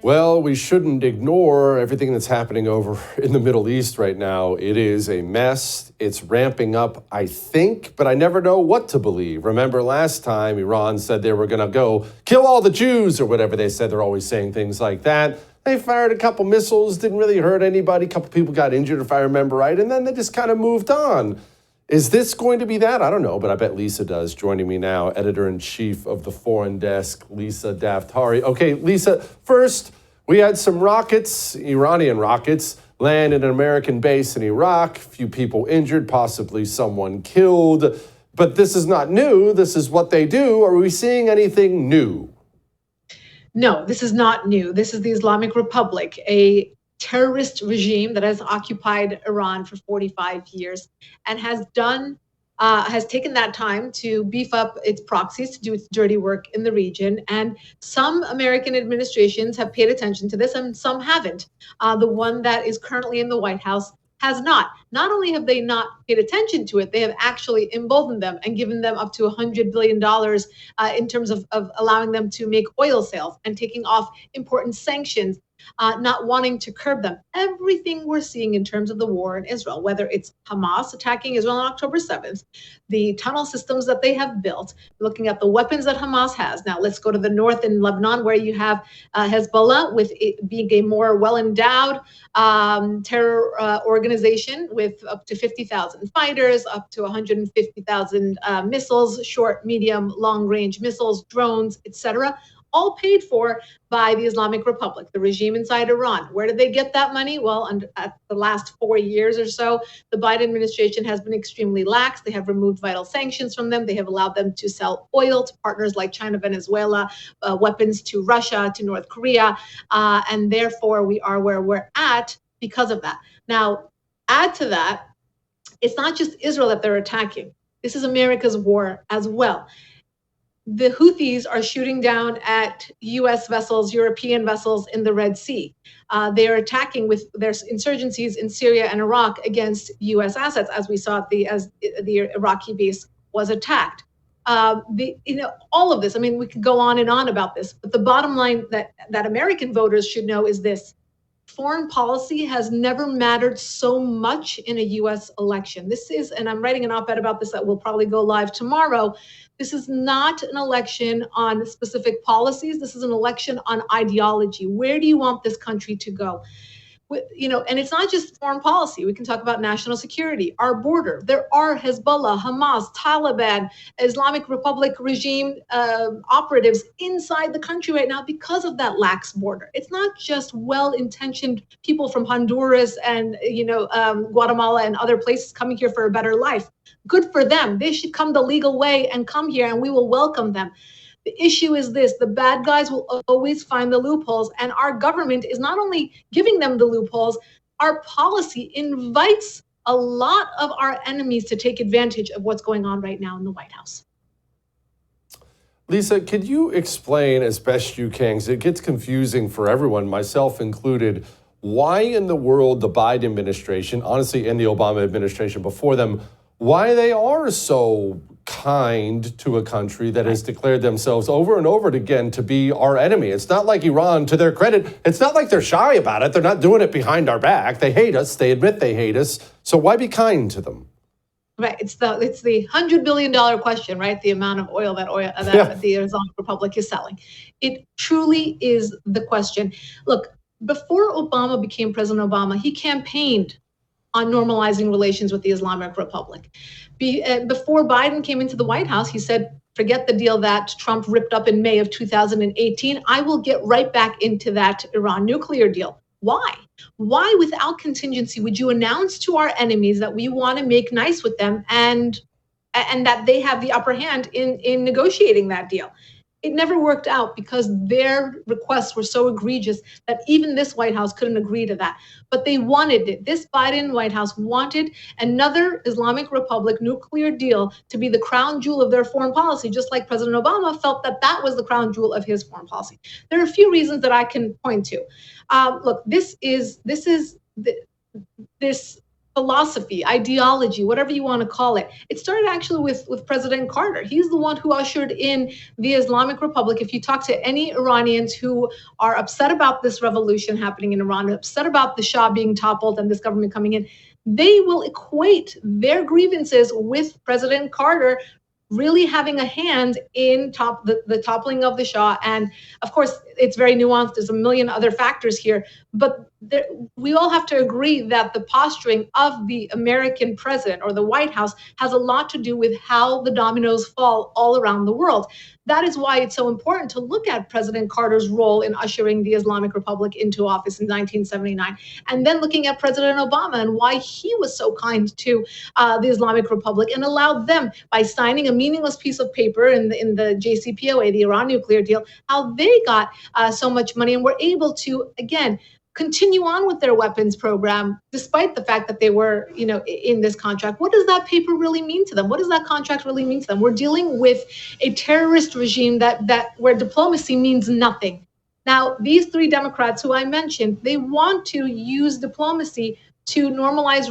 Well, we shouldn't ignore everything that's happening over in the Middle East right now. It is a mess. It's ramping up, I think, but I never know what to believe. Remember last time Iran said they were going to go kill all the Jews or whatever they said. They're always saying things like that. They fired a couple missiles, didn't really hurt anybody. A couple people got injured, if I remember right, and then they just kind of moved on. Is this going to be that? I don't know, but I bet Lisa does. Joining me now, editor-in-chief of the Foreign Desk, Lisa Daftari. Okay, Lisa, first, we had some rockets, Iranian rockets, land in an American base in Iraq. A few people injured, possibly someone killed. But this is not new. This is what they do. Are we seeing anything new? No, this is not new. This is the Islamic Republic, a terrorist regime that has occupied Iran for 45 years and has taken that time to beef up its proxies, to do its dirty work in the region. And some American administrations have paid attention to this and some haven't. The one that is currently in the White House has not. Not only have they not paid attention to it, they have actually emboldened them and given them up to $100 billion in terms of allowing them to make oil sales and taking off important sanctions, not wanting to curb them. Everything we're seeing in terms of the war in Israel, whether it's Hamas attacking Israel on October 7th, the tunnel systems that they have built, looking at the weapons that Hamas has. Now let's go to the north in Lebanon, where you have Hezbollah, with it being a more well-endowed terror organization with up to 50,000 fighters, up to 150,000 missiles, short, medium, long-range missiles, drones, etc., all paid for by the Islamic Republic, the regime inside Iran. Where did they get that money? Well, at the last 4 years or so, the Biden administration has been extremely lax. They have removed vital sanctions from them. They have allowed them to sell oil to partners like China, Venezuela, weapons to Russia, to North Korea, and therefore we are where we're at because of that. Now, add to that, it's not just Israel that they're attacking. This is America's war as well. The Houthis are shooting down at U.S. vessels, European vessels in the Red Sea. They are attacking with their insurgencies in Syria and Iraq against U.S. assets, as we saw as the Iraqi base was attacked. All of this. I mean, we could go on and on about this, but the bottom line that American voters should know is this: foreign policy has never mattered so much in a U.S. election. This is, and I'm writing an op-ed about this that will probably go live tomorrow. This is not an election on specific policies. This is an election on ideology. Where do you want this country to go? And it's not just foreign policy. We can talk about national security, our border. There are Hezbollah, Hamas, Taliban, Islamic Republic regime operatives inside the country right now because of that lax border. It's not just well-intentioned people from Honduras and Guatemala and other places coming here for a better life. Good for them. They should come the legal way and come here, and we will welcome them. The issue is this: the bad guys will always find the loopholes, and our government is not only giving them the loopholes, our policy invites a lot of our enemies to take advantage of what's going on right now in the White House. Lisa, could you explain as best you can, because it gets confusing for everyone, myself included, why in the world the Biden administration, honestly, and the Obama administration before them, why they are so kind to a country that has declared themselves over and over again to be our enemy? It's not like Iran, to their credit, it's not like they're shy about it. They're not doing it behind our back. They hate us. They admit they hate us. So why be kind to them? Right. It's the $100 billion question, right? The amount of oil that the Islamic Republic is selling. It truly is the question. Look, before Obama became President Obama, he campaigned on normalizing relations with the Islamic Republic. Before Biden came into the White House, he said, forget the deal that Trump ripped up in May of 2018. I will get right back into that Iran nuclear deal. Why? Why, without contingency, would you announce to our enemies that we want to make nice with them and that they have the upper hand in negotiating that deal? It never worked out because their requests were so egregious that even this White House couldn't agree to that. But they wanted it. This Biden White House wanted another Islamic Republic nuclear deal to be the crown jewel of their foreign policy, just like President Obama felt that that was the crown jewel of his foreign policy. There are a few reasons that I can point to. Look, this philosophy, ideology, whatever you want to call it. It started actually with President Carter. He's the one who ushered in the Islamic Republic. If you talk to any Iranians who are upset about this revolution happening in Iran, upset about the Shah being toppled and this government coming in, they will equate their grievances with President Carter really having a hand in the toppling of the Shah. And of course, it's very nuanced. There's a million other factors here, but we all have to agree that the posturing of the American president or the White House has a lot to do with how the dominoes fall all around the world. That is why it's so important to look at President Carter's role in ushering the Islamic Republic into office in 1979, and then looking at President Obama and why he was so kind to the Islamic Republic and allowed them, by signing a meaningless piece of paper in the JCPOA, the Iran nuclear deal, how they got so much money and were able to, again, continue on with their weapons program, despite the fact that they were, in this contract. What does that paper really mean to them? What does that contract really mean to them? We're dealing with a terrorist regime that where diplomacy means nothing. Now, these three Democrats who I mentioned, they want to use diplomacy to normalize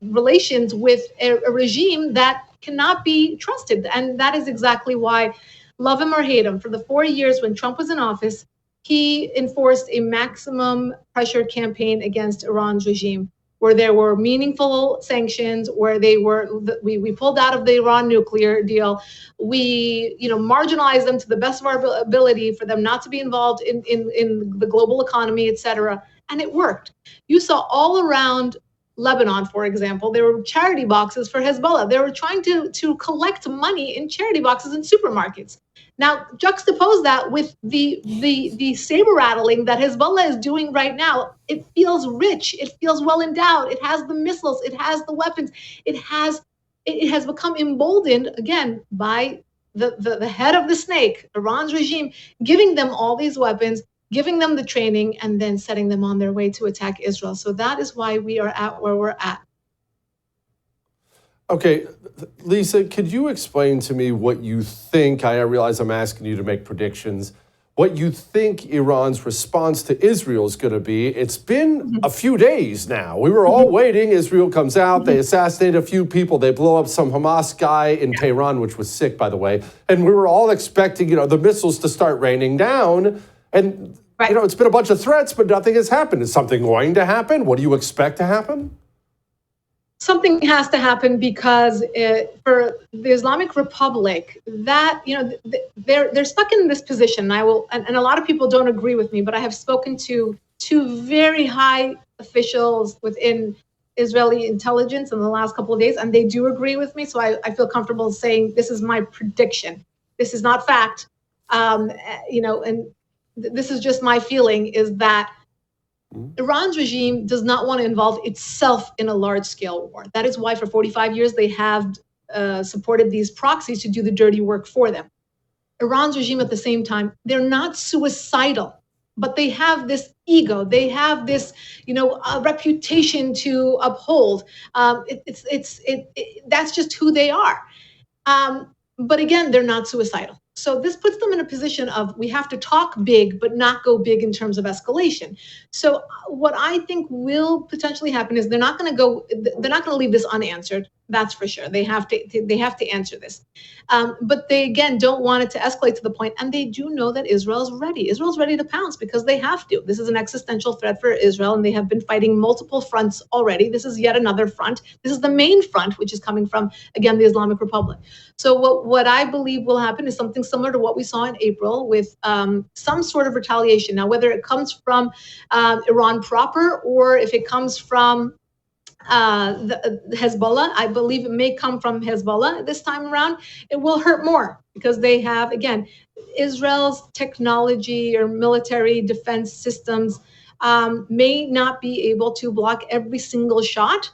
relations with a regime that cannot be trusted. And that is exactly why, love him or hate him, for the 4 years when Trump was in office, he enforced a maximum pressure campaign against Iran's regime, where there were meaningful sanctions, where we pulled out of the Iran nuclear deal. We, marginalized them to the best of our ability for them not to be involved in the global economy, et cetera. And it worked. You saw all around Lebanon, for example, there were charity boxes for Hezbollah. They were trying to collect money in charity boxes in supermarkets. Now, juxtapose that with the saber rattling that Hezbollah is doing right now. It feels rich. It feels well endowed. It has the missiles. It has the weapons. It has become emboldened, again, by the head of the snake, Iran's regime, giving them all these weapons, giving them the training, and then setting them on their way to attack Israel. So that is why we are at where we're at. Okay, Lisa, could you explain to me what you think, I realize I'm asking you to make predictions, what you think Iran's response to Israel is going to be? It's been a few days now. We were all waiting. Israel comes out. They assassinate a few people. They blow up some Hamas guy in Tehran, which was sick, by the way. And we were all expecting, the missiles to start raining down. And, it's been a bunch of threats, but nothing has happened. Is something going to happen? What do you expect to happen? Something has to happen because for the Islamic Republic, that they're stuck in this position. And a lot of people don't agree with me, but I have spoken to two very high officials within Israeli intelligence in the last couple of days, and they do agree with me. So I feel comfortable saying this is my prediction. This is not fact, and this is just my feeling, is that Iran's regime does not want to involve itself in a large-scale war. That is why for 45 years they have supported these proxies to do the dirty work for them. Iran's regime at the same time, they're not suicidal, but they have this ego. They have this, reputation to uphold. That's just who they are. But again, they're not suicidal. So this puts them in a position of, we have to talk big, but not go big in terms of escalation. So what I think will potentially happen is they're not going to leave this unanswered. That's for sure. They have to answer this. But they, again, don't want it to escalate to the point. And they do know that Israel's ready. Israel's ready to pounce because they have to. This is an existential threat for Israel, and they have been fighting multiple fronts already. This is yet another front. This is the main front, which is coming from, again, the Islamic Republic. So what I believe will happen is something similar to what we saw in April with some sort of retaliation. Now, whether it comes from Iran proper or if it comes from the Hezbollah, I believe it may come from Hezbollah this time around. It will hurt more because they have, again, Israel's technology or military defense systems may not be able to block every single shot.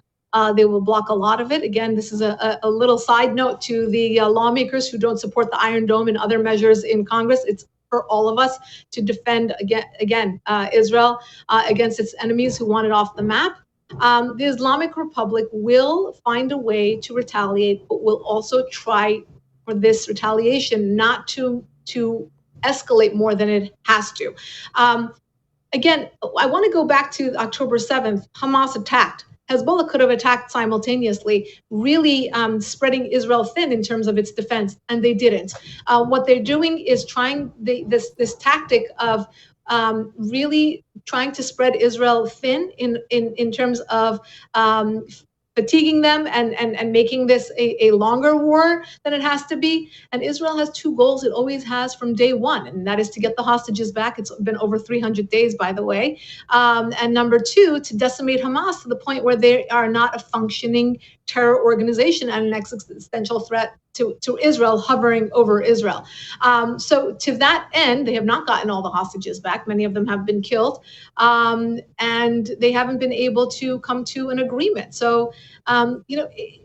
They will block a lot of it. Again, this is a little side note to the lawmakers who don't support the Iron Dome and other measures in Congress. It's for all of us to defend again Israel against its enemies who want it off the map. The Islamic Republic will find a way to retaliate, but will also try for this retaliation not to escalate more than it has to. Again, I want to go back to October 7th. Hamas attacked. Hezbollah could have attacked simultaneously, really spreading Israel thin in terms of its defense, and they didn't. What they're doing is trying this tactic of really trying to spread Israel thin in terms of fatiguing them and making this a longer war than it has to be. And Israel has two goals it always has from day one, and that is to get the hostages back. It's been over 300 days, by the way. And number two, to decimate Hamas to the point where they are not a functioning terror organization and an existential threat to Israel, hovering over Israel. So to that end, they have not gotten all the hostages back. Many of them have been killed, and they haven't been able to come to an agreement. So,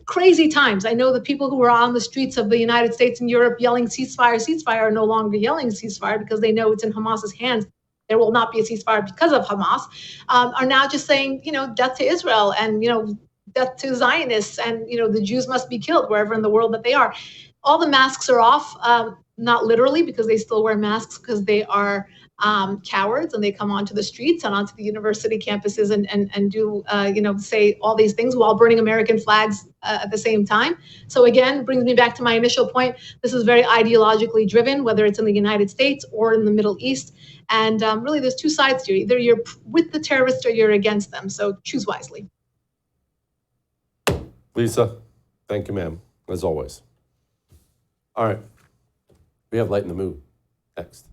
crazy times. I know the people who were on the streets of the United States and Europe yelling ceasefire, ceasefire are no longer yelling ceasefire because they know it's in Hamas's hands. There will not be a ceasefire because of Hamas, are now just saying, death to Israel and, death to Zionists, and the Jews must be killed wherever in the world that they are. All the masks are off, not literally because they still wear masks because they are cowards, and they come onto the streets and onto the university campuses and do say all these things while burning American flags at the same time. So again, brings me back to my initial point. This is very ideologically driven, whether it's in the United States or in the Middle East. And really, there's two sides to it. Either you're with the terrorists or you're against them. So choose wisely. Lisa, thank you, ma'am, as always. All right, we have Light in the Mood next.